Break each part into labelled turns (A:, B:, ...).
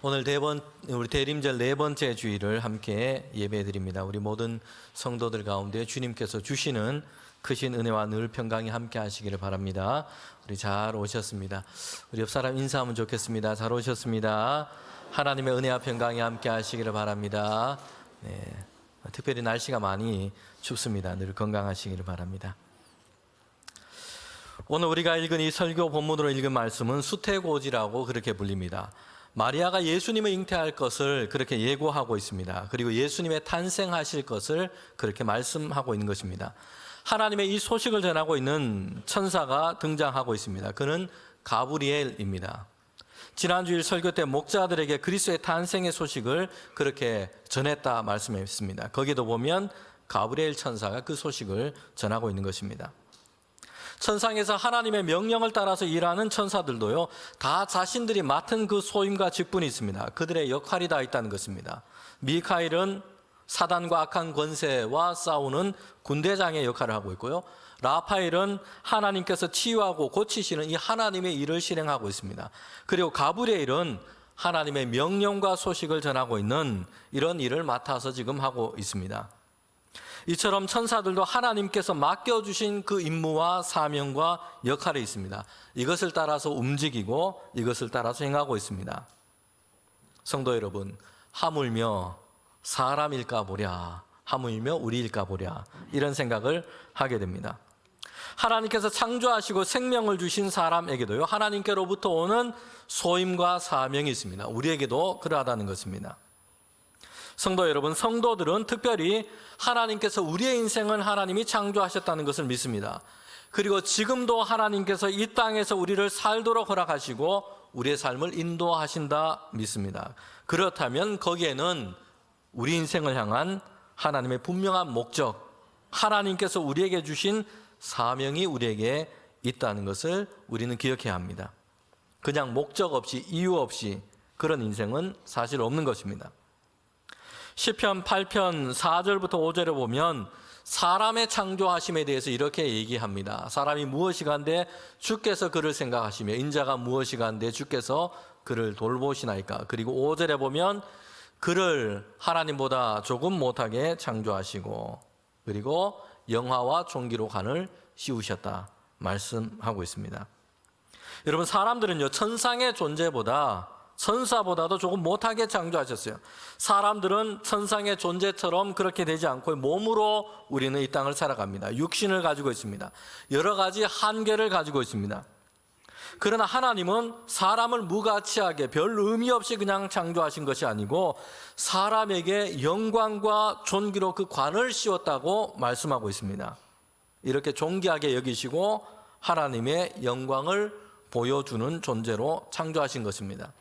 A: 오늘 우리 대림절 네 번째 주일을 함께 예배드립니다. 우리 모든 성도들 가운데 주님께서 주시는 크신 은혜와 늘 평강이 함께 하시기를 바랍니다. 우리 잘 오셨습니다. 우리 옆 사람 인사하면 좋겠습니다. 잘 오셨습니다. 하나님의 은혜와 평강이 함께 하시기를 바랍니다. 네, 특별히 날씨가 많이 춥습니다. 늘 건강하시기를 바랍니다. 오늘 우리가 읽은 이 설교 본문으로 읽은 말씀은 수태고지라고 그렇게 불립니다. 마리아가 예수님을 잉태할 것을 그렇게 예고하고 있습니다. 그리고 예수님의 탄생하실 것을 그렇게 말씀하고 있는 것입니다. 하나님의 이 소식을 전하고 있는 천사가 등장하고 있습니다. 그는 가브리엘입니다. 지난주일 설교 때 목자들에게 그리스도의 탄생의 소식을 그렇게 전했다 말씀했습니다. 거기도 보면 가브리엘 천사가 그 소식을 전하고 있는 것입니다. 천상에서 하나님의 명령을 따라서 일하는 천사들도요, 다 자신들이 맡은 그 소임과 직분이 있습니다. 그들의 역할이 다 있다는 것입니다. 미카엘은 사단과 악한 권세와 싸우는 군대장의 역할을 하고 있고요, 라파엘은 하나님께서 치유하고 고치시는 이 하나님의 일을 실행하고 있습니다. 그리고 가브리엘은 하나님의 명령과 소식을 전하고 있는 이런 일을 맡아서 지금 하고 있습니다. 이처럼 천사들도 하나님께서 맡겨주신 그 임무와 사명과 역할이 있습니다. 이것을 따라서 움직이고 이것을 따라서 행하고 있습니다. 성도 여러분, 하물며 사람일까 보랴, 하물며 우리일까 보랴, 이런 생각을 하게 됩니다. 하나님께서 창조하시고 생명을 주신 사람에게도요, 하나님께로부터 오는 소임과 사명이 있습니다. 우리에게도 그러하다는 것입니다. 성도 여러분, 성도들은 특별히 하나님께서 우리의 인생을 하나님이 창조하셨다는 것을 믿습니다. 그리고 지금도 하나님께서 이 땅에서 우리를 살도록 허락하시고 우리의 삶을 인도하신다 믿습니다. 그렇다면 거기에는 우리 인생을 향한 하나님의 분명한 목적, 하나님께서 우리에게 주신 사명이 우리에게 있다는 것을 우리는 기억해야 합니다. 그냥 목적 없이 이유 없이 그런 인생은 사실 없는 것입니다. 시편 8편 4절부터 5절에 보면 사람의 창조하심에 대해서 이렇게 얘기합니다. 사람이 무엇이간데 주께서 그를 생각하시며 인자가 무엇이간데 주께서 그를 돌보시나이까. 그리고 5절에 보면 그를 하나님보다 조금 못하게 창조하시고 그리고 영화와 종기로 간을 씌우셨다 말씀하고 있습니다. 여러분, 사람들은요, 천상의 존재보다 천사보다도 조금 못하게 창조하셨어요. 사람들은 천상의 존재처럼 그렇게 되지 않고 몸으로 우리는 이 땅을 살아갑니다. 육신을 가지고 있습니다. 여러 가지 한계를 가지고 있습니다. 그러나 하나님은 사람을 무가치하게 별 의미 없이 그냥 창조하신 것이 아니고 사람에게 영광과 존귀로 그 관을 씌웠다고 말씀하고 있습니다. 이렇게 존귀하게 여기시고 하나님의 영광을 보여주는 존재로 창조하신 것입니다.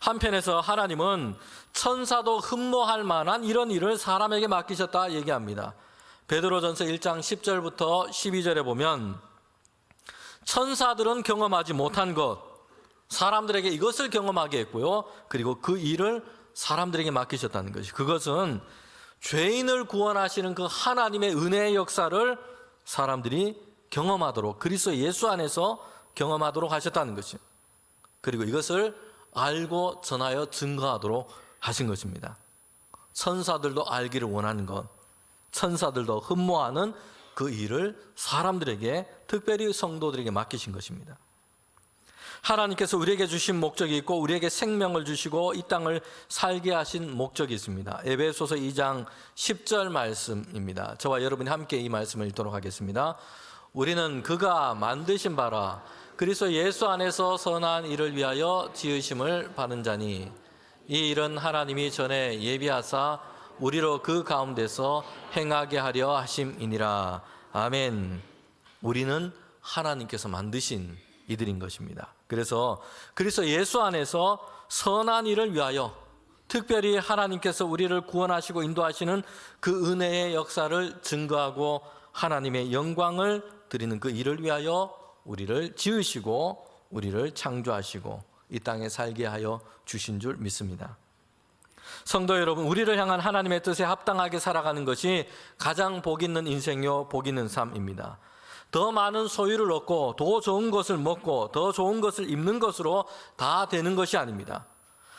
A: 한편에서 하나님은 천사도 흠모할 만한 이런 일을 사람에게 맡기셨다 얘기합니다. 베드로전서 1장 10절부터 12절에 보면 천사들은 경험하지 못한 것, 사람들에게 이것을 경험하게 했고요, 그리고 그 일을 사람들에게 맡기셨다는 것이, 그것은 죄인을 구원하시는 그 하나님의 은혜의 역사를 사람들이 경험하도록, 그리스도 예수 안에서 경험하도록 하셨다는 것이죠. 그리고 이것을 알고 전하여 증거하도록 하신 것입니다. 천사들도 알기를 원하는 것, 천사들도 흠모하는 그 일을 사람들에게, 특별히 성도들에게 맡기신 것입니다. 하나님께서 우리에게 주신 목적이 있고 우리에게 생명을 주시고 이 땅을 살게 하신 목적이 있습니다. 에베소서 2장 10절 말씀입니다. 저와 여러분이 함께 이 말씀을 읽도록 하겠습니다. 우리는 그가 만드신 바라 그리스도 예수 안에서 선한 일을 위하여 지으심을 받은 자니 이 일은 하나님이 전에 예비하사 우리로 그 가운데서 행하게 하려 하심이니라. 아멘. 우리는 하나님께서 만드신 이들인 것입니다. 그래서 그리스도 예수 안에서 선한 일을 위하여, 특별히 하나님께서 우리를 구원하시고 인도하시는 그 은혜의 역사를 증거하고 하나님의 영광을 드리는 그 일을 위하여 우리를 지으시고 우리를 창조하시고 이 땅에 살게 하여 주신 줄 믿습니다. 성도 여러분, 우리를 향한 하나님의 뜻에 합당하게 살아가는 것이 가장 복 있는 인생요 복 있는 삶입니다. 더 많은 소유를 얻고 더 좋은 것을 먹고 더 좋은 것을 입는 것으로 다 되는 것이 아닙니다.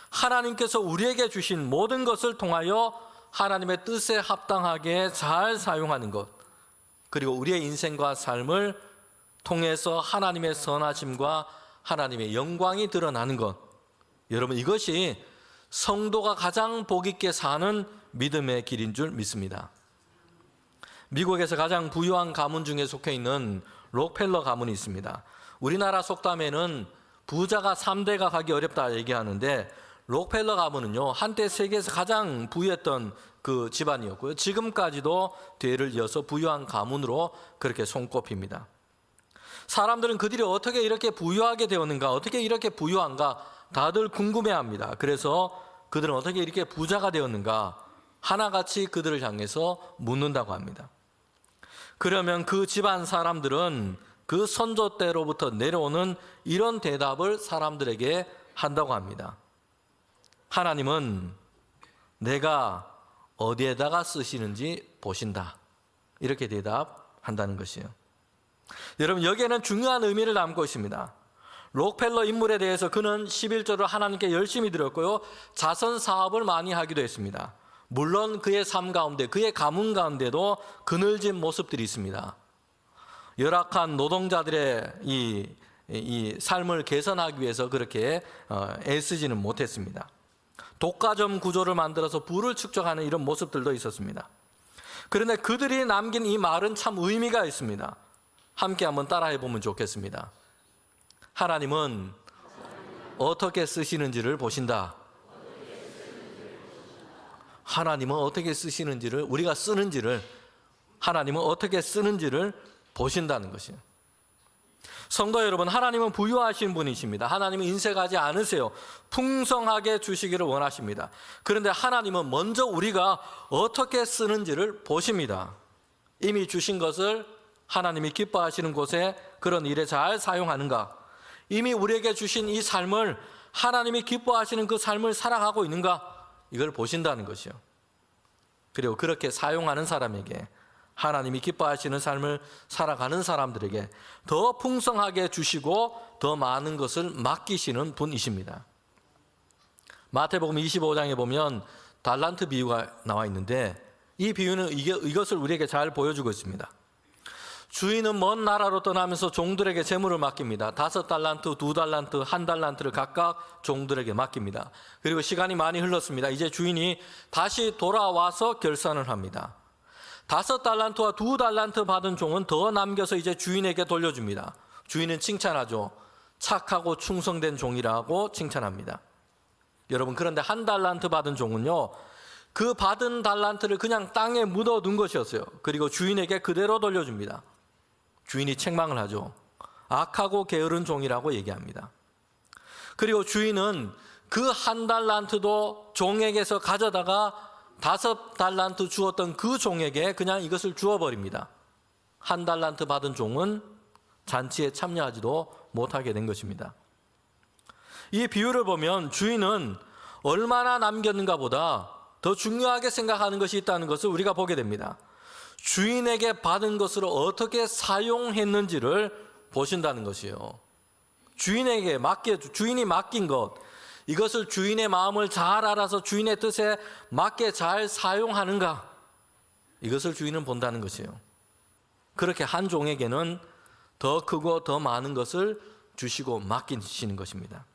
A: 하나님께서 우리에게 주신 모든 것을 통하여 하나님의 뜻에 합당하게 잘 사용하는 것, 그리고 우리의 인생과 삶을 통해서 하나님의 선하심과 하나님의 영광이 드러나는 것, 여러분, 이것이 성도가 가장 복 있게 사는 믿음의 길인 줄 믿습니다. 미국에서 가장 부유한 가문 중에 속해 있는 록펠러 가문이 있습니다. 우리나라 속담에는 부자가 3대가 가기 어렵다 얘기하는데, 록펠러 가문은요, 한때 세계에서 가장 부유했던 그 집안이었고요, 지금까지도 뒤를 이어서 부유한 가문으로 그렇게 손꼽힙니다. 사람들은 그들이 어떻게 이렇게 부유하게 되었는가, 어떻게 이렇게 부유한가 다들 궁금해합니다. 그래서 그들은 어떻게 이렇게 부자가 되었는가 하나같이 그들을 향해서 묻는다고 합니다. 그러면 그 집안 사람들은 그 선조 때로부터 내려오는 이런 대답을 사람들에게 한다고 합니다. 하나님은 내가 어디에다가 쓰시는지 보신다, 이렇게 대답한다는 것이에요. 여러분, 여기에는 중요한 의미를 담고 있습니다. 록펠러 인물에 대해서 그는 11조를 하나님께 열심히 드렸고요, 자선 사업을 많이 하기도 했습니다. 물론 그의 삶 가운데, 그의 가문 가운데도 그늘진 모습들이 있습니다. 열악한 노동자들의 이 삶을 개선하기 위해서 그렇게 애쓰지는 못했습니다. 독과점 구조를 만들어서 부를 축적하는 이런 모습들도 있었습니다. 그런데 그들이 남긴 이 말은 참 의미가 있습니다. 함께 한번 따라해 보면 좋겠습니다. 하나님은 어떻게 쓰시는지를 보신다. 하나님은 어떻게 쓰시는지를, 우리가 쓰는지를, 하나님은 어떻게 쓰는지를 보신다는 것이에요. 성도 여러분, 하나님은 부유하신 분이십니다. 하나님은 인색하지 않으세요. 풍성하게 주시기를 원하십니다. 그런데 하나님은 먼저 우리가 어떻게 쓰는지를 보십니다. 이미 주신 것을 하나님이 기뻐하시는 곳에 그런 일에 잘 사용하는가, 이미 우리에게 주신 이 삶을 하나님이 기뻐하시는 그 삶을 살아가고 있는가, 이걸 보신다는 것이요. 그리고 그렇게 사용하는 사람에게, 하나님이 기뻐하시는 삶을 살아가는 사람들에게 더 풍성하게 주시고 더 많은 것을 맡기시는 분이십니다. 마태복음 25장에 보면 달란트 비유가 나와 있는데, 이 비유는 이것을 우리에게 잘 보여주고 있습니다. 주인은 먼 나라로 떠나면서 종들에게 재물을 맡깁니다. 5달란트, 2달란트, 1달란트를 각각 종들에게 맡깁니다. 그리고 시간이 많이 흘렀습니다. 이제 주인이 다시 돌아와서 결산을 합니다. 5달란트와 2달란트 받은 종은 더 남겨서 이제 주인에게 돌려줍니다. 주인은 칭찬하죠. 착하고 충성된 종이라고 칭찬합니다. 여러분, 그런데 1달란트 받은 종은요, 그 받은 달란트를 그냥 땅에 묻어둔 것이었어요. 그리고 주인에게 그대로 돌려줍니다. 주인이 책망을 하죠. 악하고 게으른 종이라고 얘기합니다. 그리고 주인은 그 1달란트도 종에게서 가져다가 5달란트 주었던 그 종에게 그냥 이것을 주어버립니다. 1달란트 받은 종은 잔치에 참여하지도 못하게 된 것입니다. 이 비유를 보면 주인은 얼마나 남겼는가 보다 더 중요하게 생각하는 것이 있다는 것을 우리가 보게 됩니다. 주인에게 받은 것을 어떻게 사용했는지를 보신다는 것이에요. 주인이 맡긴 것, 이것을 주인의 마음을 잘 알아서 주인의 뜻에 맞게 잘 사용하는가, 이것을 주인은 본다는 것이에요. 그렇게 한 종에게는 더 크고 더 많은 것을 주시고 맡기시는 것입니다.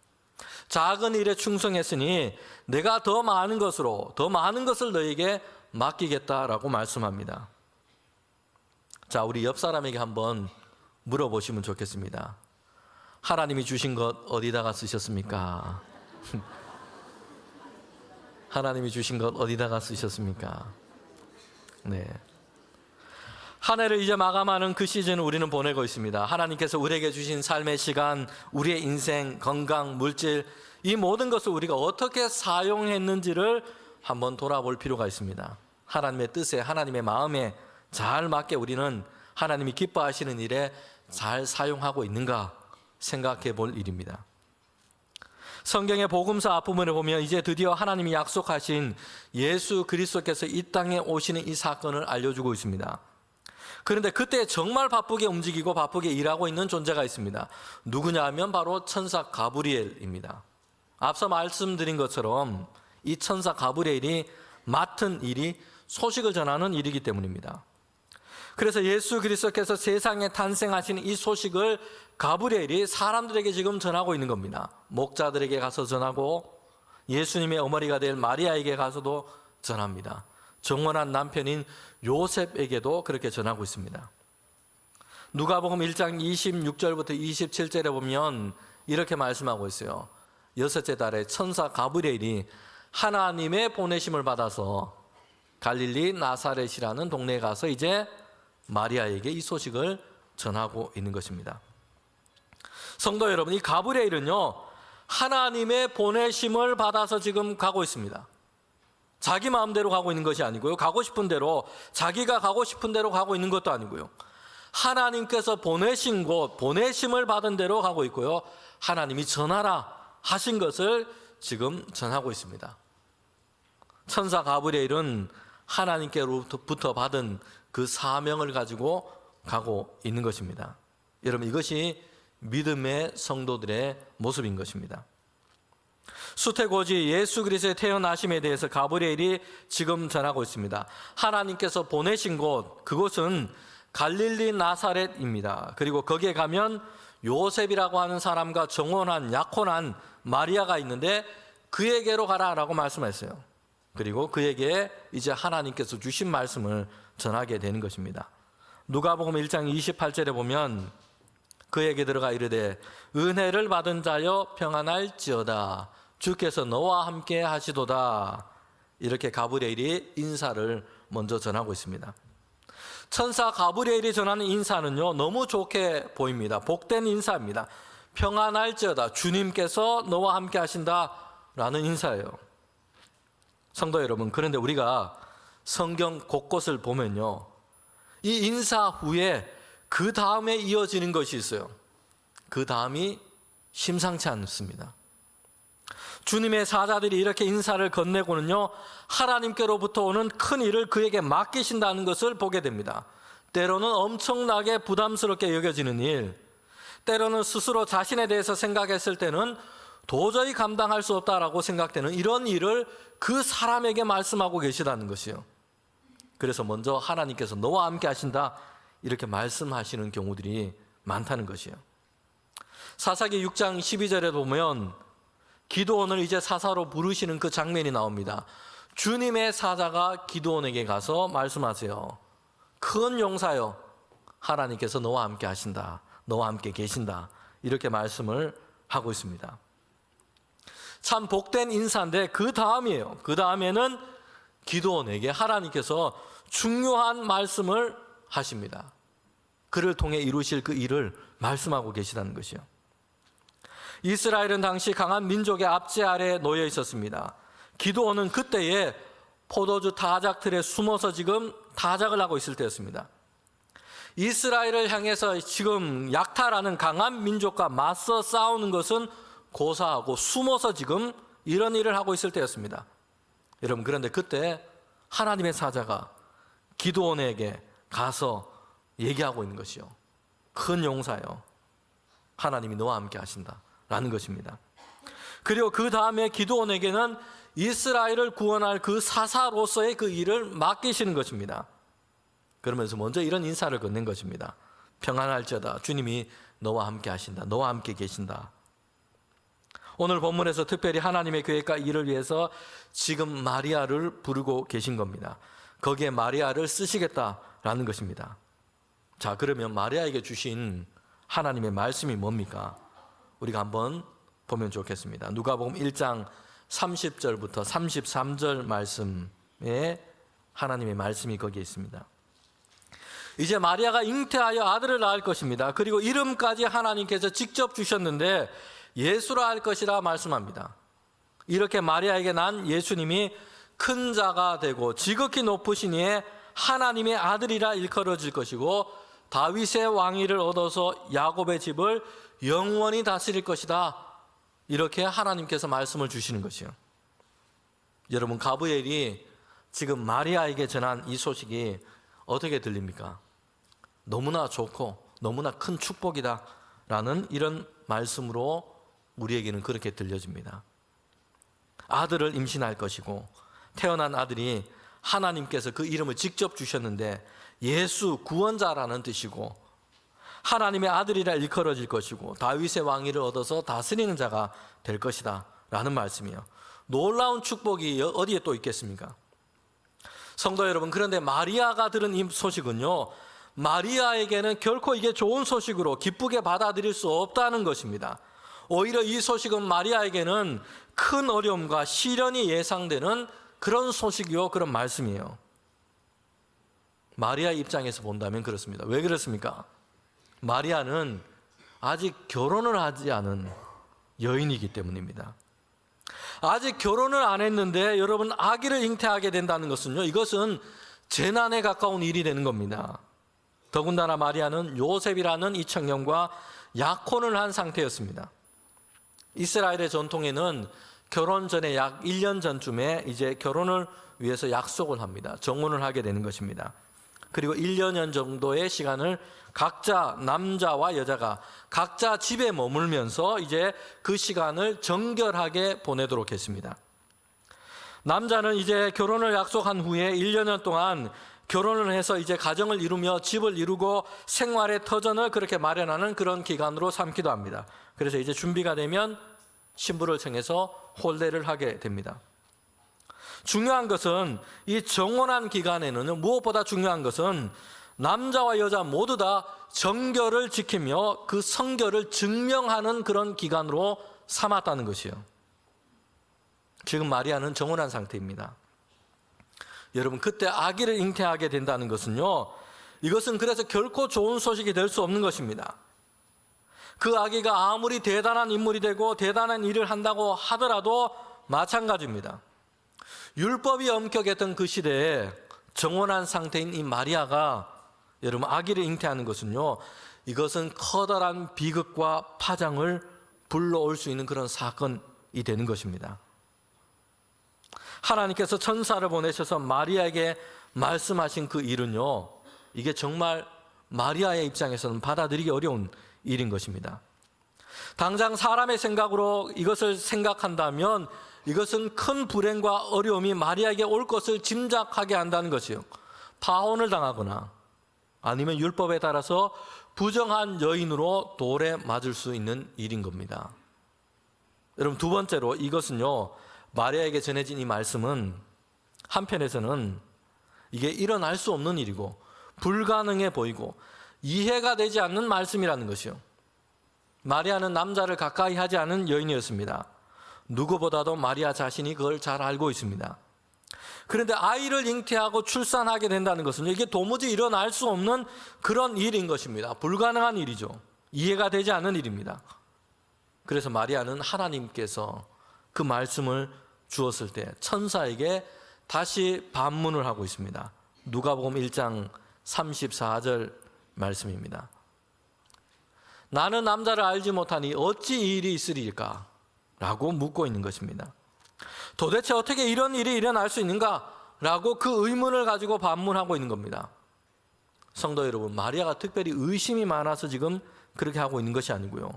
A: 작은 일에 충성했으니 내가 더 많은 것을 너에게 맡기겠다라고 말씀합니다. 자, 우리 옆 사람에게 한번 물어보시면 좋겠습니다. 하나님이 주신 것 어디다가 쓰셨습니까? 하나님이 주신 것 어디다가 쓰셨습니까? 네. 한 해를 이제 마감하는 그 시즌을 우리는 보내고 있습니다. 하나님께서 우리에게 주신 삶의 시간, 우리의 인생, 건강, 물질, 이 모든 것을 우리가 어떻게 사용했는지를 한번 돌아볼 필요가 있습니다. 하나님의 뜻에, 하나님의 마음에 잘 맞게 우리는 하나님이 기뻐하시는 일에 잘 사용하고 있는가 생각해 볼 일입니다. 성경의 복음서 앞부분을 보면 이제 드디어 하나님이 약속하신 예수 그리스도께서 이 땅에 오시는 이 사건을 알려주고 있습니다. 그런데 그때 정말 바쁘게 움직이고 바쁘게 일하고 있는 존재가 있습니다. 누구냐 하면 바로 천사 가브리엘입니다. 앞서 말씀드린 것처럼 이 천사 가브리엘이 맡은 일이 소식을 전하는 일이기 때문입니다. 그래서 예수 그리스도께서 세상에 탄생하신 이 소식을 가브리엘이 사람들에게 지금 전하고 있는 겁니다. 목자들에게 가서 전하고 예수님의 어머니가 될 마리아에게 가서도 전합니다. 정원한 남편인 요셉에게도 그렇게 전하고 있습니다. 누가복음 1장 26절부터 27절에 보면 이렇게 말씀하고 있어요. 여섯째 달에 천사 가브리엘이 하나님의 보내심을 받아서 갈릴리 나사렛이라는 동네에 가서 이제 마리아에게 이 소식을 전하고 있는 것입니다. 성도 여러분, 이 가브리엘은요, 하나님의 보내심을 받아서 지금 가고 있습니다. 자기 마음대로 가고 있는 것이 아니고요, 가고 싶은 대로, 자기가 가고 싶은 대로 가고 있는 것도 아니고요, 하나님께서 보내신 곳, 보내심을 받은 대로 가고 있고요, 하나님이 전하라 하신 것을 지금 전하고 있습니다. 천사 가브리엘은 하나님께로부터 받은 그 사명을 가지고 가고 있는 것입니다. 여러분, 이것이 믿음의 성도들의 모습인 것입니다. 수태고지 예수 그리스도의 태어나심에 대해서 가브리엘이 지금 전하고 있습니다. 하나님께서 보내신 곳, 그곳은 갈릴리 나사렛입니다. 그리고 거기에 가면 요셉이라고 하는 사람과 정혼한 약혼한 마리아가 있는데 그에게로 가라라고 말씀했어요. 그리고 그에게 이제 하나님께서 주신 말씀을 전하게 되는 것입니다. 누가복음 1장 28절에 보면 그에게 들어가 이르되 은혜를 받은 자여 평안할지어다 주께서 너와 함께 하시도다. 이렇게 가브리엘이 인사를 먼저 전하고 있습니다. 천사 가브리엘이 전하는 인사는요, 너무 좋게 보입니다. 복된 인사입니다. 평안할지어다, 주님께서 너와 함께 하신다라는 인사예요. 성도 여러분, 그런데 우리가 성경 곳곳을 보면요, 이 인사 후에 그 다음에 이어지는 것이 있어요. 그 다음이 심상치 않습니다. 주님의 사자들이 이렇게 인사를 건네고는요, 하나님께로부터 오는 큰 일을 그에게 맡기신다는 것을 보게 됩니다. 때로는 엄청나게 부담스럽게 여겨지는 일, 때로는 스스로 자신에 대해서 생각했을 때는 도저히 감당할 수 없다라고 생각되는 이런 일을 그 사람에게 말씀하고 계시다는 것이요. 그래서 먼저 하나님께서 너와 함께 하신다 이렇게 말씀하시는 경우들이 많다는 것이요. 사사기 6장 12절에 보면 기드온을 이제 사사로 부르시는 그 장면이 나옵니다. 주님의 사자가 기드온에게 가서 말씀하세요. 큰 용사여, 하나님께서 너와 함께 하신다, 너와 함께 계신다, 이렇게 말씀을 하고 있습니다. 참 복된 인사인데 그 다음이에요. 그 다음에는 기드온에게 하나님께서 중요한 말씀을 하십니다. 그를 통해 이루실 그 일을 말씀하고 계시다는 것이요. 이스라엘은 당시 강한 민족의 압제 아래 놓여 있었습니다. 기드온은 그때에 포도주 타작틀에 숨어서 지금 타작을 하고 있을 때였습니다. 이스라엘을 향해서 지금 약탈하는 강한 민족과 맞서 싸우는 것은 고사하고 숨어서 지금 이런 일을 하고 있을 때였습니다. 여러분, 그런데 그때 하나님의 사자가 기드온에게 가서 얘기하고 있는 것이요. 큰 용사요, 하나님이 너와 함께 하신다라는 것입니다. 그리고 그 다음에 기드온에게는 이스라엘을 구원할 그 사사로서의 그 일을 맡기시는 것입니다. 그러면서 먼저 이런 인사를 건넨 것입니다. 평안할지어다, 주님이 너와 함께 하신다, 너와 함께 계신다. 오늘 본문에서 특별히 하나님의 계획과 일을 위해서 지금 마리아를 부르고 계신 겁니다. 거기에 마리아를 쓰시겠다라는 것입니다. 자, 그러면 마리아에게 주신 하나님의 말씀이 뭡니까? 우리가 한번 보면 좋겠습니다. 누가복음 1장 30절부터 33절 말씀에 하나님의 말씀이 거기에 있습니다. 이제 마리아가 잉태하여 아들을 낳을 것입니다. 그리고 이름까지 하나님께서 직접 주셨는데 예수라 할 것이라 말씀합니다. 이렇게 마리아에게 난 예수님이 큰 자가 되고 지극히 높으신 이에 하나님의 아들이라 일컬어질 것이고 다윗의 왕위를 얻어서 야곱의 집을 영원히 다스릴 것이다. 이렇게 하나님께서 말씀을 주시는 것이요. 여러분, 가브리엘이 지금 마리아에게 전한 이 소식이 어떻게 들립니까? 너무나 좋고 너무나 큰 축복이다라는 이런 말씀으로 우리에게는 그렇게 들려집니다. 아들을 임신할 것이고 태어난 아들이 하나님께서 그 이름을 직접 주셨는데 예수 구원자라는 뜻이고 하나님의 아들이라 일컬어질 것이고 다윗의 왕위를 얻어서 다스리는 자가 될 것이다 라는 말씀이에요. 놀라운 축복이 어디에 또 있겠습니까? 성도 여러분, 그런데 마리아가 들은 이 소식은요, 마리아에게는 결코 이게 좋은 소식으로 기쁘게 받아들일 수 없다는 것입니다. 오히려 이 소식은 마리아에게는 큰 어려움과 시련이 예상되는 그런 소식이요, 그런 말씀이에요. 마리아 입장에서 본다면 그렇습니다. 왜 그렇습니까? 마리아는 아직 결혼을 하지 않은 여인이기 때문입니다. 아직 결혼을 안 했는데 여러분 아기를 잉태하게 된다는 것은요, 이것은 재난에 가까운 일이 되는 겁니다. 더군다나 마리아는 요셉이라는 이 청년과 약혼을 한 상태였습니다. 이스라엘의 전통에는 결혼 전에 약 1년 전쯤에 이제 결혼을 위해서 약속을 합니다. 정혼을 하게 되는 것입니다. 그리고 1년 정도의 시간을 각자 남자와 여자가 각자 집에 머물면서 이제 그 시간을 정결하게 보내도록 했습니다. 남자는 이제 결혼을 약속한 후에 1년 동안 결혼을 해서 이제 가정을 이루며 집을 이루고 생활의 터전을 그렇게 마련하는 그런 기간으로 삼기도 합니다. 그래서 이제 준비가 되면 신부를 청해서 혼례를 하게 됩니다. 중요한 것은 이 정혼한 기간에는 무엇보다 중요한 것은 남자와 여자 모두 다 정결을 지키며 그 성결을 증명하는 그런 기간으로 삼았다는 것이요. 지금 마리아는 정혼한 상태입니다. 여러분, 그때 아기를 잉태하게 된다는 것은요, 이것은 그래서 결코 좋은 소식이 될 수 없는 것입니다. 그 아기가 아무리 대단한 인물이 되고 대단한 일을 한다고 하더라도 마찬가지입니다. 율법이 엄격했던 그 시대에 정혼한 상태인 이 마리아가 여러분 아기를 잉태하는 것은요, 이것은 커다란 비극과 파장을 불러올 수 있는 그런 사건이 되는 것입니다. 하나님께서 천사를 보내셔서 마리아에게 말씀하신 그 일은요, 이게 정말 마리아의 입장에서는 받아들이기 어려운 일인 것입니다. 당장 사람의 생각으로 이것을 생각한다면 이것은 큰 불행과 어려움이 마리아에게 올 것을 짐작하게 한다는 것이요. 파혼을 당하거나 아니면 율법에 따라서 부정한 여인으로 돌에 맞을 수 있는 일인 겁니다. 여러분, 두 번째로 이것은요, 마리아에게 전해진 이 말씀은 한편에서는 이게 일어날 수 없는 일이고 불가능해 보이고 이해가 되지 않는 말씀이라는 것이요. 마리아는 남자를 가까이 하지 않은 여인이었습니다. 누구보다도 마리아 자신이 그걸 잘 알고 있습니다. 그런데 아이를 잉태하고 출산하게 된다는 것은 이게 도무지 일어날 수 없는 그런 일인 것입니다. 불가능한 일이죠. 이해가 되지 않는 일입니다. 그래서 마리아는 하나님께서 그 말씀을 주었을 때 천사에게 다시 반문을 하고 있습니다. 누가복음 1장 34절 말씀입니다. 나는 남자를 알지 못하니 어찌 이 일이 있으리까? 라고 묻고 있는 것입니다. 도대체 어떻게 이런 일이 일어날 수 있는가? 라고 그 의문을 가지고 반문하고 있는 겁니다. 성도 여러분, 마리아가 특별히 의심이 많아서 지금 그렇게 하고 있는 것이 아니고요.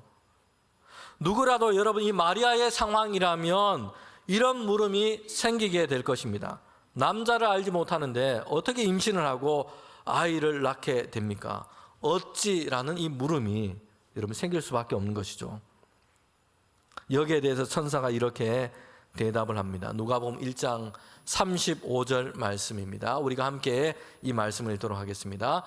A: 누구라도 여러분 이 마리아의 상황이라면 이런 물음이 생기게 될 것입니다. 남자를 알지 못하는데 어떻게 임신을 하고 아이를 낳게 됩니까? 어찌라는 이 물음이 여러분 생길 수밖에 없는 것이죠. 여기에 대해서 천사가 이렇게 대답을 합니다. 누가복음 1장 35절 말씀입니다. 우리가 함께 이 말씀을 읽도록 하겠습니다.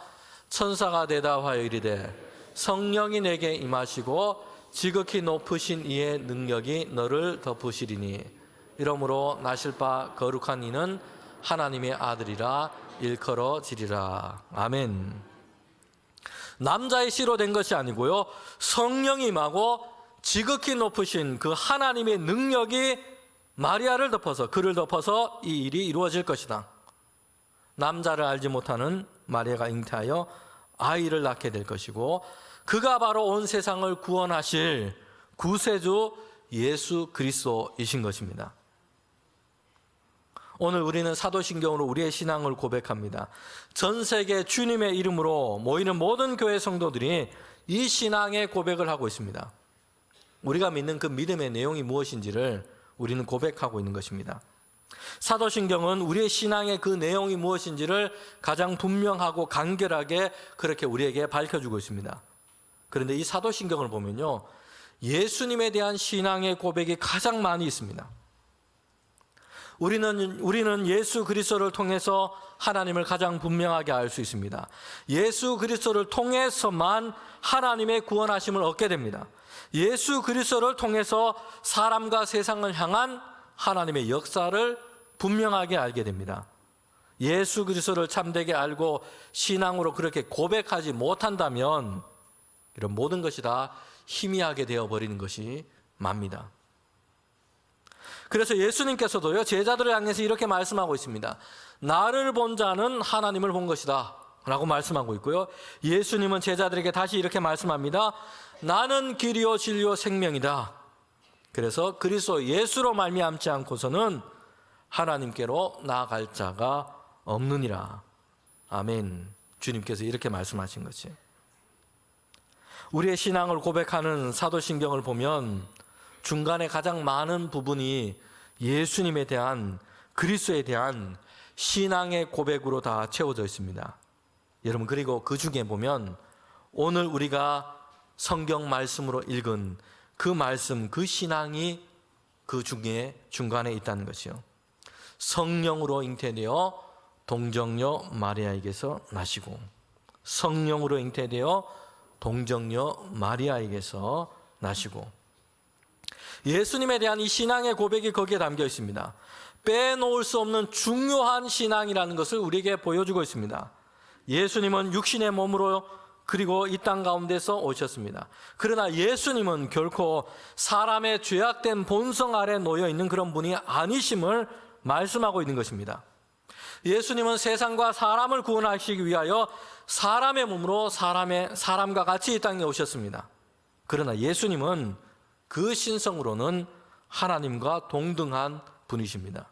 A: 천사가 대답하여 이르되 성령이 내게 임하시고 지극히 높으신 이의 능력이 너를 덮으시리니 이러므로 나실 바 거룩한 이는 하나님의 아들이라 일컬어지리라. 아멘. 남자의 씨로 된 것이 아니고요, 성령이 임하고 지극히 높으신 그 하나님의 능력이 마리아를 덮어서, 그를 덮어서 이 일이 이루어질 것이다. 남자를 알지 못하는 마리아가 잉태하여 아이를 낳게 될 것이고 그가 바로 온 세상을 구원하실 구세주 예수 그리스도이신 것입니다. 오늘 우리는 사도신경으로 우리의 신앙을 고백합니다. 전 세계 주님의 이름으로 모이는 모든 교회 성도들이 이 신앙의 고백을 하고 있습니다. 우리가 믿는 그 믿음의 내용이 무엇인지를 우리는 고백하고 있는 것입니다. 사도신경은 우리의 신앙의 그 내용이 무엇인지를 가장 분명하고 간결하게 그렇게 우리에게 밝혀주고 있습니다. 그런데 이 사도신경을 보면요, 예수님에 대한 신앙의 고백이 가장 많이 있습니다. 우리는 예수 그리스도를 통해서 하나님을 가장 분명하게 알 수 있습니다. 예수 그리스도를 통해서만 하나님의 구원하심을 얻게 됩니다. 예수 그리스도를 통해서 사람과 세상을 향한 하나님의 역사를 분명하게 알게 됩니다. 예수 그리스도를 참되게 알고 신앙으로 그렇게 고백하지 못한다면 이런 모든 것이 다 희미하게 되어버리는 것이 맙니다. 그래서 예수님께서도요, 제자들을 향해서 이렇게 말씀하고 있습니다. 나를 본 자는 하나님을 본 것이다 라고 말씀하고 있고요, 예수님은 제자들에게 다시 이렇게 말씀합니다. 나는 길이요 진리요 생명이다. 그래서 그리스도 예수로 말미암지 않고서는 하나님께로 나아갈 자가 없느니라. 아멘. 주님께서 이렇게 말씀하신 것이, 우리의 신앙을 고백하는 사도신경을 보면 중간에 가장 많은 부분이 예수님에 대한, 그리스도에 대한 신앙의 고백으로 다 채워져 있습니다. 여러분, 그리고 그 중에 보면 오늘 우리가 성경 말씀으로 읽은 그 말씀, 그 신앙이 그 중에 중간에 있다는 것이요. 성령으로 잉태되어 동정녀 마리아에게서 나시고, 성령으로 잉태되어 동정녀 마리아에게서 나시고, 예수님에 대한 이 신앙의 고백이 거기에 담겨 있습니다. 빼놓을 수 없는 중요한 신앙이라는 것을 우리에게 보여주고 있습니다. 예수님은 육신의 몸으로 그리고 이 땅 가운데서 오셨습니다. 그러나 예수님은 결코 사람의 죄악된 본성 아래 놓여 있는 그런 분이 아니심을 말씀하고 있는 것입니다. 예수님은 세상과 사람을 구원하시기 위하여 사람의 몸으로 사람과 같이 이 땅에 오셨습니다. 그러나 예수님은 그 신성으로는 하나님과 동등한 분이십니다.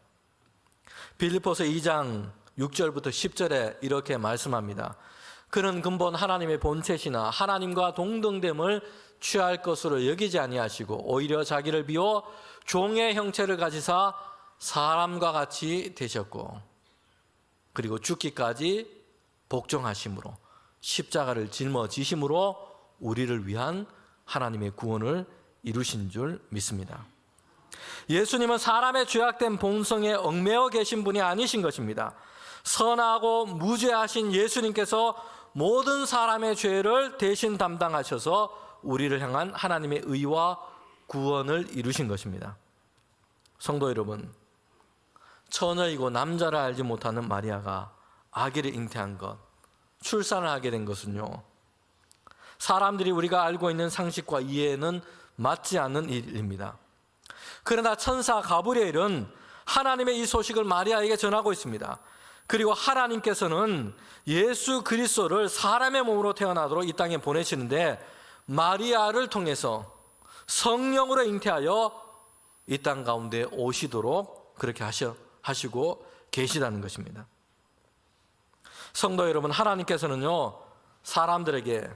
A: 빌립보서 2장 6절부터 10절에 이렇게 말씀합니다. 그는 근본 하나님의 본체시나 하나님과 동등됨을 취할 것으로 여기지 아니하시고 오히려 자기를 비워 종의 형체를 가지사 사람과 같이 되셨고, 그리고 죽기까지 복종하심으로 십자가를 짊어지심으로 우리를 위한 하나님의 구원을 이루신 줄 믿습니다. 예수님은 사람의 죄악된 본성에 얽매여 계신 분이 아니신 것입니다. 선하고 무죄하신 예수님께서 모든 사람의 죄를 대신 담당하셔서 우리를 향한 하나님의 의와 구원을 이루신 것입니다. 성도 여러분, 처녀이고 남자를 알지 못하는 마리아가 아기를 잉태한 것, 출산을 하게 된 것은요, 사람들이 우리가 알고 있는 상식과 이해에는 맞지 않는 일입니다. 그러나 천사 가브리엘은 하나님의 이 소식을 마리아에게 전하고 있습니다. 그리고 하나님께서는 예수 그리스도를 사람의 몸으로 태어나도록 이 땅에 보내시는데, 마리아를 통해서 성령으로 잉태하여 이 땅 가운데 오시도록 그렇게 하시고 계시다는 것입니다. 성도 여러분, 하나님께서는요, 사람들에게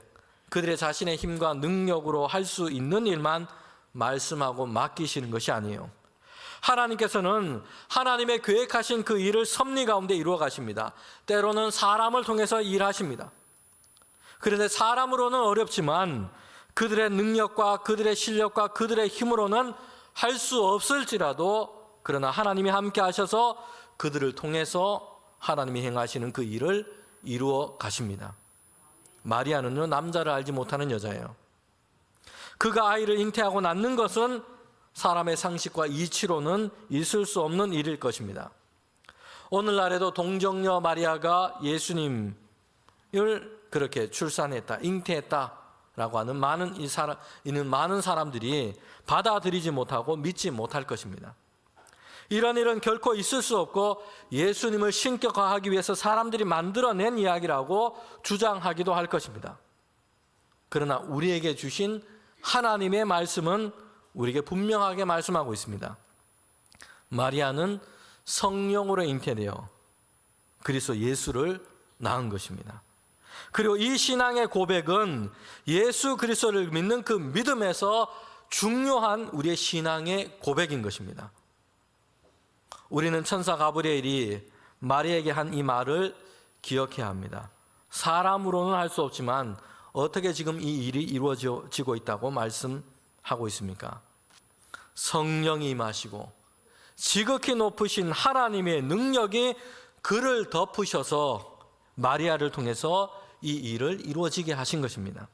A: 그들의 자신의 힘과 능력으로 할 수 있는 일만 말씀하고 맡기시는 것이 아니에요. 하나님께서는 하나님의 계획하신 그 일을 섭리 가운데 이루어 가십니다. 때로는 사람을 통해서 일하십니다. 그런데 사람으로는 어렵지만 그들의 능력과 그들의 실력과 그들의 힘으로는 할 수 없을지라도, 그러나 하나님이 함께 하셔서 그들을 통해서 하나님이 행하시는 그 일을 이루어 가십니다. 마리아는요, 남자를 알지 못하는 여자예요. 그가 아이를 잉태하고 낳는 것은 사람의 상식과 이치로는 있을 수 없는 일일 것입니다. 오늘날에도 동정녀 마리아가 예수님을 그렇게 출산했다, 잉태했다라고 하는 많은 사람들이 받아들이지 못하고 믿지 못할 것입니다. 이런 일은 결코 있을 수 없고 예수님을 신격화하기 위해서 사람들이 만들어낸 이야기라고 주장하기도 할 것입니다. 그러나 우리에게 주신 하나님의 말씀은 우리에게 분명하게 말씀하고 있습니다. 마리아는 성령으로 잉태되어 그리스도 예수를 낳은 것입니다. 그리고 이 신앙의 고백은 예수 그리스도를 믿는 그 믿음에서 중요한 우리의 신앙의 고백인 것입니다. 우리는 천사 가브리엘이 마리아에게 한 이 말을 기억해야 합니다. 사람으로는 할 수 없지만 어떻게 지금 이 일이 이루어지고 있다고 말씀하고 있습니까? 성령이 임하시고 지극히 높으신 하나님의 능력이 그를 덮으셔서 마리아를 통해서 이 일을 이루어지게 하신 것입니다.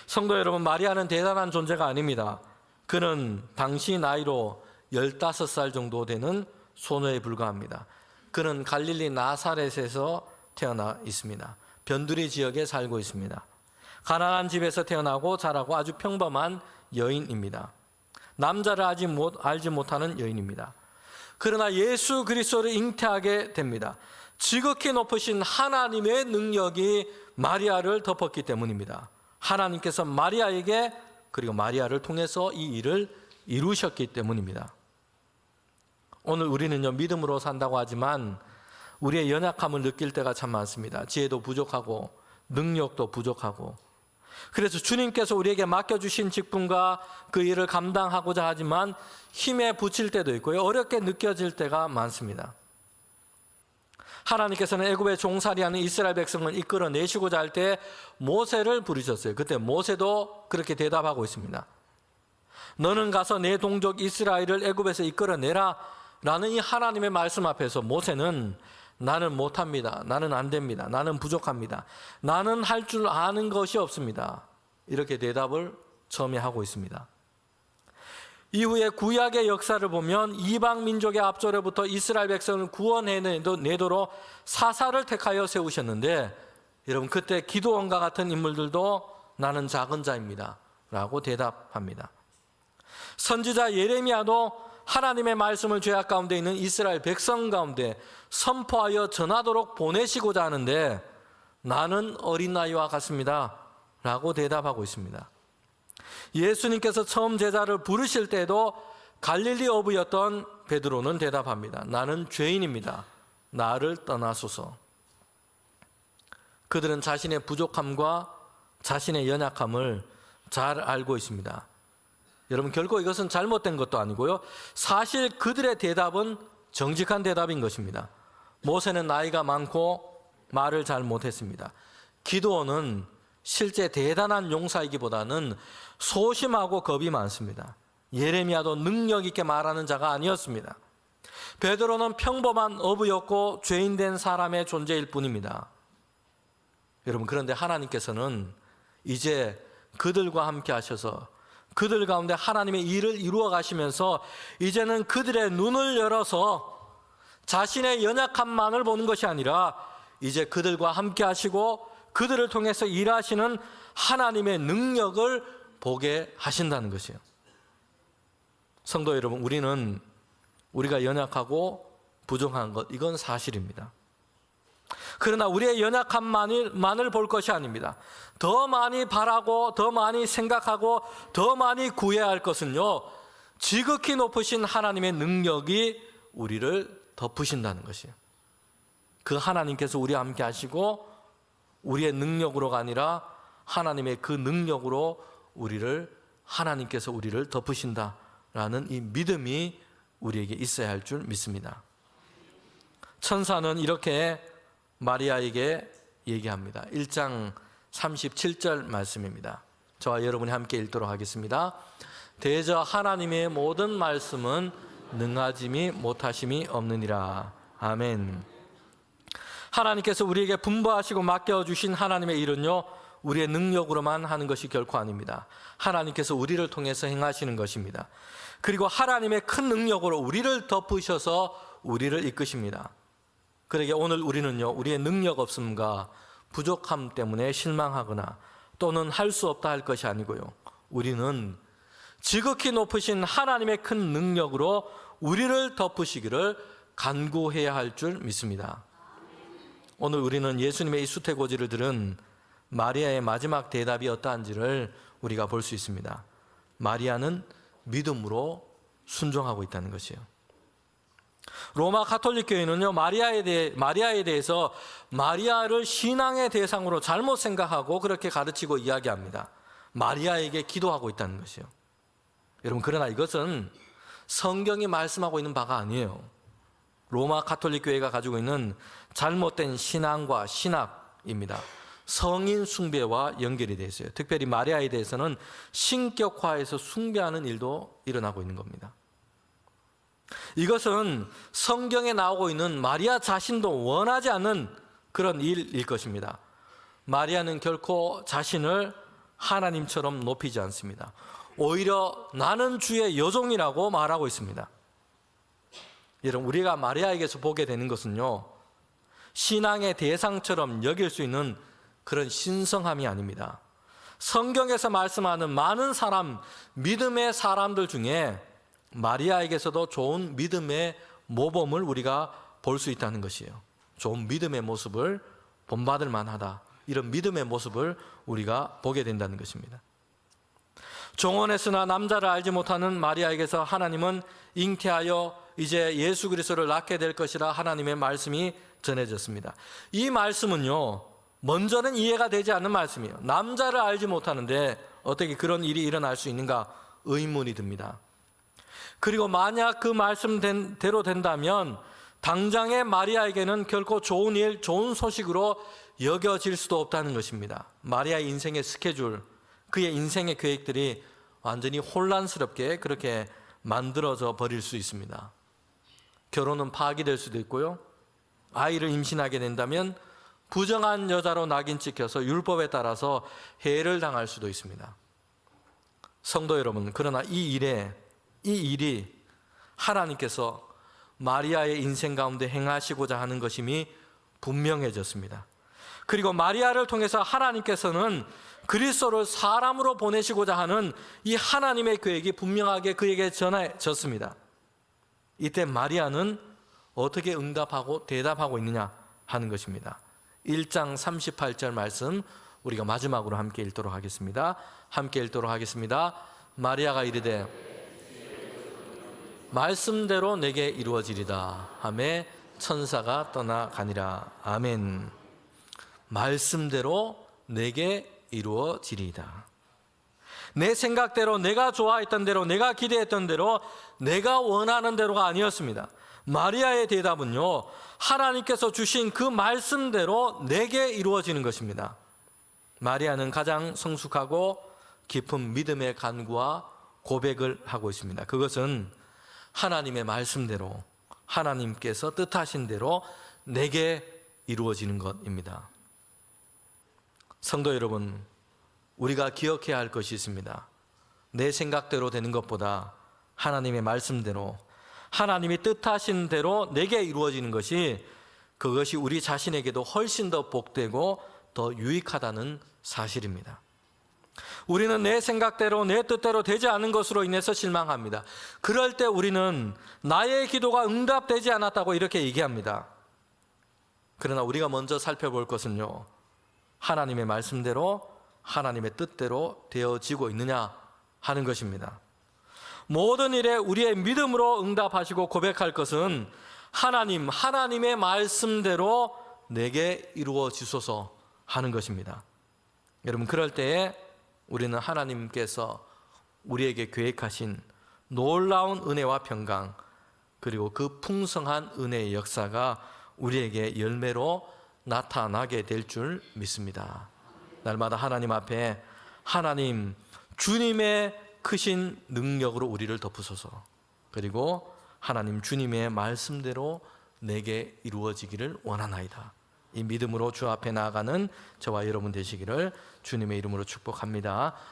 A: 성도 여러분, 마리아는 대단한 존재가 아닙니다. 그는 당시 나이로 15살 정도 되는 소녀에 불과합니다. 그는 갈릴리 나사렛에서 태어나 있습니다. 변두리 지역에 살고 있습니다. 가난한 집에서 태어나고 자라고 아주 평범한 여인입니다. 남자를 알지 못하는 여인입니다. 그러나 예수 그리스도를 잉태하게 됩니다. 지극히 높으신 하나님의 능력이 마리아를 덮었기 때문입니다. 하나님께서 마리아에게 그리고 마리아를 통해서 이 일을 이루셨기 때문입니다. 오늘 우리는요, 믿음으로 산다고 하지만 우리의 연약함을 느낄 때가 참 많습니다. 지혜도 부족하고 능력도 부족하고, 그래서 주님께서 우리에게 맡겨주신 직분과 그 일을 감당하고자 하지만 힘에 부칠 때도 있고요, 어렵게 느껴질 때가 많습니다. 하나님께서는 애굽에 종살이하는 이스라엘 백성을 이끌어내시고자 할 때 모세를 부르셨어요. 그때 모세도 그렇게 대답하고 있습니다. 너는 가서 내 동족 이스라엘을 애굽에서 이끌어내라 라는 이 하나님의 말씀 앞에서 모세는 나는 못합니다. 나는 안 됩니다. 나는 부족합니다. 나는 할 줄 아는 것이 없습니다. 이렇게 대답을 처음에 하고 있습니다. 이후에 구약의 역사를 보면 이방 민족의 앞절에부터 이스라엘 백성을 구원해내도록 사사를 택하여 세우셨는데, 여러분 그때 기드온과 같은 인물들도 나는 작은 자입니다 라고 대답합니다. 선지자 예레미야도 하나님의 말씀을 죄악 가운데 있는 이스라엘 백성 가운데 선포하여 전하도록 보내시고자 하는데 나는 어린아이와 같습니다 라고 대답하고 있습니다. 예수님께서 처음 제자를 부르실 때도 갈릴리 어부였던 베드로는 대답합니다. 나는 죄인입니다. 나를 떠나소서. 그들은 자신의 부족함과 자신의 연약함을 잘 알고 있습니다. 여러분, 결코 이것은 잘못된 것도 아니고요, 사실 그들의 대답은 정직한 대답인 것입니다. 모세는 나이가 많고 말을 잘 못했습니다. 기드온은 실제 대단한 용사이기보다는 소심하고 겁이 많습니다. 예레미야도 능력 있게 말하는 자가 아니었습니다. 베드로는 평범한 어부였고 죄인된 사람의 존재일 뿐입니다. 여러분, 그런데 하나님께서는 이제 그들과 함께 하셔서 그들 가운데 하나님의 일을 이루어 가시면서 이제는 그들의 눈을 열어서 자신의 연약함만을 보는 것이 아니라 이제 그들과 함께 하시고 그들을 통해서 일하시는 하나님의 능력을 보게 하신다는 것이에요. 성도 여러분, 우리가 연약하고 부족한 것, 이건 사실입니다. 그러나 우리의 연약함만을 볼 것이 아닙니다. 더 많이 바라고 더 많이 생각하고 더 많이 구해야 할 것은요, 지극히 높으신 하나님의 능력이 우리를 덮으신다는 것이에요. 그 하나님께서 우리와 함께 하시고 우리의 능력으로가 아니라 하나님의 그 능력으로 하나님께서 우리를 덮으신다라는 이 믿음이 우리에게 있어야 할 줄 믿습니다. 천사는 이렇게 마리아에게 얘기합니다. 1장 37절 말씀입니다. 저와 여러분이 함께 읽도록 하겠습니다. 대저 하나님의 모든 말씀은 능하심이 못하심이 없느니라. 아멘. 하나님께서 우리에게 분부하시고 맡겨주신 하나님의 일은요, 우리의 능력으로만 하는 것이 결코 아닙니다. 하나님께서 우리를 통해서 행하시는 것입니다. 그리고 하나님의 큰 능력으로 우리를 덮으셔서 우리를 이끄십니다. 그러게 오늘 우리는요, 우리의 능력 없음과 부족함 때문에 실망하거나 또는 할 수 없다 할 것이 아니고요, 우리는 지극히 높으신 하나님의 큰 능력으로 우리를 덮으시기를 간구해야 할 줄 믿습니다. 오늘 우리는 예수님의 이 수태고지를 들은 마리아의 마지막 대답이 어떠한지를 우리가 볼 수 있습니다. 마리아는 믿음으로 순종하고 있다는 것이에요. 로마 가톨릭 교회는요, 마리아에 대해서 마리아를 신앙의 대상으로 잘못 생각하고 그렇게 가르치고 이야기합니다. 마리아에게 기도하고 있다는 것이요. 여러분, 그러나 이것은 성경이 말씀하고 있는 바가 아니에요. 로마 가톨릭 교회가 가지고 있는 잘못된 신앙과 신학입니다. 성인 숭배와 연결이 되어 있어요. 특별히 마리아에 대해서는 신격화해서 숭배하는 일도 일어나고 있는 겁니다. 이것은 성경에 나오고 있는 마리아 자신도 원하지 않는 그런 일일 것입니다. 마리아는 결코 자신을 하나님처럼 높이지 않습니다. 오히려 나는 주의 여종이라고 말하고 있습니다. 여러분, 우리가 마리아에게서 보게 되는 것은요, 신앙의 대상처럼 여길 수 있는 그런 신성함이 아닙니다. 성경에서 말씀하는 많은 사람, 믿음의 사람들 중에 마리아에게서도 좋은 믿음의 모범을 우리가 볼 수 있다는 것이에요. 좋은 믿음의 모습을 본받을 만하다. 이런 믿음의 모습을 우리가 보게 된다는 것입니다. 종원했으나 남자를 알지 못하는 마리아에게서 하나님은 잉태하여 이제 예수 그리스도를 낳게 될 것이라 하나님의 말씀이 전해졌습니다. 이 말씀은요, 먼저는 이해가 되지 않는 말씀이에요. 남자를 알지 못하는데 어떻게 그런 일이 일어날 수 있는가 의문이 듭니다. 그리고 만약 그 말씀대로 된다면 당장의 마리아에게는 결코 좋은 일, 좋은 소식으로 여겨질 수도 없다는 것입니다. 마리아의 인생의 스케줄, 그의 인생의 계획들이 완전히 혼란스럽게 그렇게 만들어져 버릴 수 있습니다. 결혼은 파기될 수도 있고요. 아이를 임신하게 된다면 부정한 여자로 낙인 찍혀서 율법에 따라서 해를 당할 수도 있습니다. 성도 여러분, 그러나 이 일이 하나님께서 마리아의 인생 가운데 행하시고자 하는 것임이 분명해졌습니다. 그리고 마리아를 통해서 하나님께서는 그리스도를 사람으로 보내시고자 하는 이 하나님의 계획이 분명하게 그에게 전해졌습니다. 이때 마리아는 어떻게 응답하고 대답하고 있느냐 하는 것입니다. 1장 38절 말씀 우리가 마지막으로 함께 읽도록 하겠습니다. 함께 읽도록 하겠습니다. 마리아가 이르되 말씀대로 내게 이루어지리다 하매 천사가 떠나가니라. 아멘. 말씀대로 내게 이루어지리다. 내 생각대로, 내가 좋아했던 대로, 내가 기대했던 대로, 내가 원하는 대로가 아니었습니다. 마리아의 대답은요, 하나님께서 주신 그 말씀대로 내게 이루어지는 것입니다. 마리아는 가장 성숙하고 깊은 믿음의 간구와 고백을 하고 있습니다. 그것은 하나님의 말씀대로, 하나님께서 뜻하신 대로 내게 이루어지는 것입니다. 성도 여러분, 우리가 기억해야 할 것이 있습니다. 내 생각대로 되는 것보다 하나님의 말씀대로, 하나님이 뜻하신 대로 내게 이루어지는 것이, 그것이 우리 자신에게도 훨씬 더 복되고 더 유익하다는 사실입니다. 우리는 내 생각대로, 내 뜻대로 되지 않은 것으로 인해서 실망합니다. 그럴 때 우리는 나의 기도가 응답되지 않았다고 이렇게 얘기합니다. 그러나 우리가 먼저 살펴볼 것은요, 하나님의 말씀대로, 하나님의 뜻대로 되어지고 있느냐 하는 것입니다. 모든 일에 우리의 믿음으로 응답하시고 고백할 것은 하나님의 말씀대로 내게 이루어지소서 하는 것입니다. 여러분, 그럴 때에 우리는 하나님께서 우리에게 계획하신 놀라운 은혜와 평강, 그리고 그 풍성한 은혜의 역사가 우리에게 열매로 나타나게 될 줄 믿습니다. 날마다 하나님 앞에 하나님, 주님의 크신 능력으로 우리를 덮으소서, 그리고 하나님 주님의 말씀대로 내게 이루어지기를 원하나이다. 이 믿음으로 주 앞에 나아가는 저와 여러분 되시기를 주님의 이름으로 축복합니다.